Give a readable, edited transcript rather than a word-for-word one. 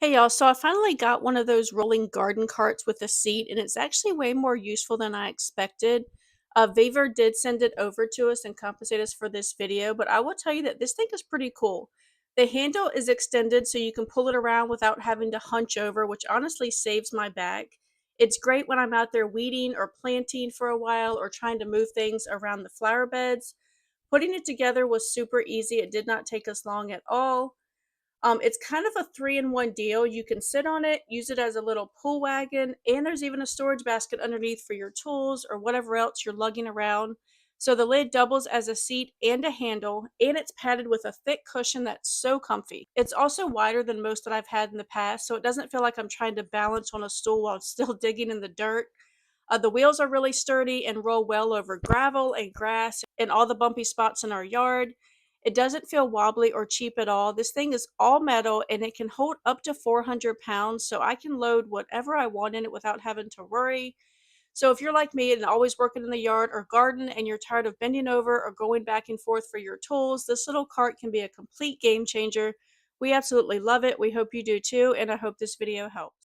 Hey y'all, so I finally got one of those rolling garden carts with a seat, and it's actually way more useful than I expected. VEVOR did send it over to us and compensate us for this video, but I will tell you that this thing is pretty cool. The handle is extended so you can pull it around without having to hunch over, which honestly saves my back. It's great when I'm out there weeding or planting for a while or trying to move things around the flower beds. Putting it together was super easy. It did not take us long at all. It's kind of a three-in-one deal. You can sit on it, use it as a little pull wagon, and there's even a storage basket underneath for your tools or whatever else you're lugging around. So the lid doubles as a seat and a handle, and it's padded with a thick cushion that's so comfy. It's also wider than most that I've had in the past, so it doesn't feel like I'm trying to balance on a stool while still digging in the dirt. The wheels are really sturdy and roll well over gravel and grass and all the bumpy spots in our yard. It doesn't feel wobbly or cheap at all. This thing is all metal and it can hold up to 400 pounds, so I can load whatever I want in it without having to worry. So, if you're like me and always working in the yard or garden and you're tired of bending over or going back and forth for your tools, this little cart can be a complete game changer. We absolutely love it. We hope you do too, and I hope this video helps.